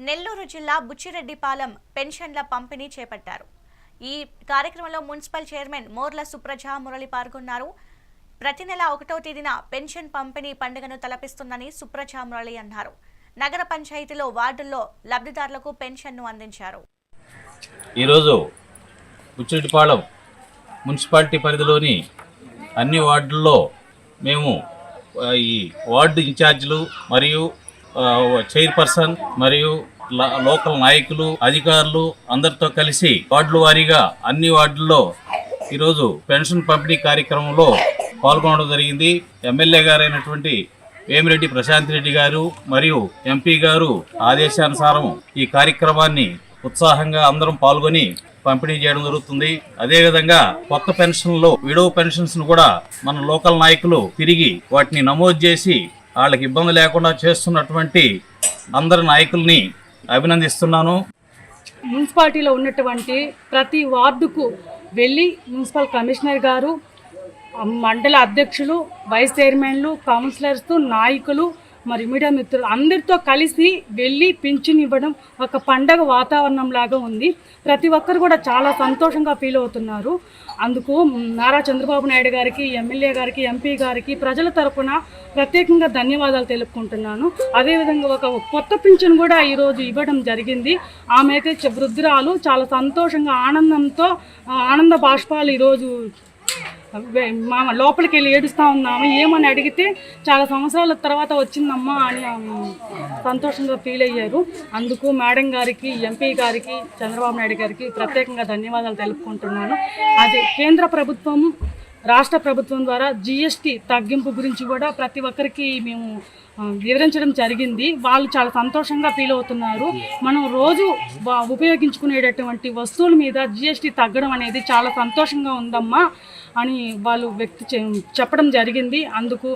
నెల్లూరు జిల్లా బుచ్చిరెడ్డిపాలెం పెన్షన్ల పంపిణీ చేపట్టారు. ఈ కార్యక్రమంలో మున్సిపల్ చైర్మన్ మోర్ల సుప్రజ మురళి పాల్గొన్నారు. ప్రతి నెల 1వ తేదీన పెన్షన్ పంపిణీ పండుగను తలపిస్తుందని సుప్రజ మురళి అన్నారు. నగర పంచాయతీలో వార్డుల్లో లబ్ధిదారులకు పెన్షన్ను అందించారు. ఈరోజు బుచ్చిరెడ్డిపాలెం మున్సిపాలిటీ పరిధిలోని అన్ని వార్డుల్లో మేము ఈ వార్డు ఇన్ఛార్జీలు మరియు చైర్పర్సన్ మరియు లోకల్ నాయకులు అధికారులు అందరితో కలిసి వార్డుల వారీగా అన్ని వార్డుల్లో ఈరోజు పెన్షన్ పంపిణీ కార్యక్రమంలో పాల్గొనడం జరిగింది. ఎమ్మెల్యే గారైనటువంటి వేమిరెడ్డి ప్రశాంత్ రెడ్డి గారు మరియు ఎంపీ గారు ఆదేశానుసారం ఈ కార్యక్రమాన్ని ఉత్సాహంగా అందరం పాల్గొని పంపిణీ చేయడం జరుగుతుంది. అదేవిధంగా కొత్త పెన్షన్లు విడో పెన్షన్స్ కూడా మన లోకల్ నాయకులు తిరిగి వాటిని నమోదు చేసి వాళ్ళకి ఇబ్బంది లేకుండా చేస్తున్నటువంటి అందరి నాయకుల్ని అభినందిస్తున్నాను. మున్సిపాలిటీలో ఉన్నటువంటి ప్రతి వార్డుకు వెళ్ళి మున్సిపల్ కమిషనర్ గారు, మండల అధ్యక్షులు, వైస్ చైర్మన్లు, కౌన్సిలర్స్, నాయకులు మరి మీడియా మిత్రులు అందరితో కలిసి వెళ్ళి పింఛన్ ఇవ్వడం ఒక పండగ వాతావరణం లాగా ఉంది. ప్రతి ఒక్కరు కూడా చాలా సంతోషంగా ఫీల్ అవుతున్నారు. అందుకు నారా చంద్రబాబు నాయుడు గారికి, ఎమ్మెల్యే గారికి, ఎంపీ గారికి ప్రజల తరఫున ప్రత్యేకంగా ధన్యవాదాలు తెలుపుకుంటున్నాను. అదేవిధంగా ఒక కొత్త పింఛన్ కూడా ఈరోజు ఇవ్వడం జరిగింది. ఆమె అయితే వృద్ధురాలు చాలా సంతోషంగా ఆనందంతో ఆనంద బాష్పాలు ఈరోజు లోపలికి వెళ్ళి ఏడుస్తూ ఉన్నాము. ఏమని అడిగితే చాలా సంవత్సరాల తర్వాత వచ్చిందమ్మా అని సంతోషంగా ఫీల్ అయ్యారు. అందుకు మేడం గారికి, ఎంపీ గారికి, చంద్రబాబు నాయుడు గారికి ప్రత్యేకంగా ధన్యవాదాలు తెలుపుకుంటున్నాను. అదే కేంద్ర ప్రభుత్వం, రాష్ట్ర ప్రభుత్వం ద్వారా GST తగ్గింపు గురించి కూడా ప్రతి ఒక్కరికి మేము వివరించడం జరిగింది. వాళ్ళు చాలా సంతోషంగా ఫీల్ అవుతున్నారు. మనం రోజు ఉపయోగించుకునేటటువంటి వస్తువుల మీద GST తగ్గడం అనేది చాలా సంతోషంగా ఉందమ్మా అని వాళ్ళు చెప్పడం జరిగింది. అందుకు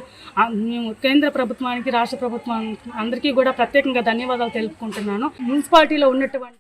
మేము కేంద్ర ప్రభుత్వానికి, రాష్ట్ర ప్రభుత్వానికి అందరికీ కూడా ప్రత్యేకంగా ధన్యవాదాలు తెలుపుకుంటున్నాను. మున్సిపాలిటీలో ఉన్నటువంటి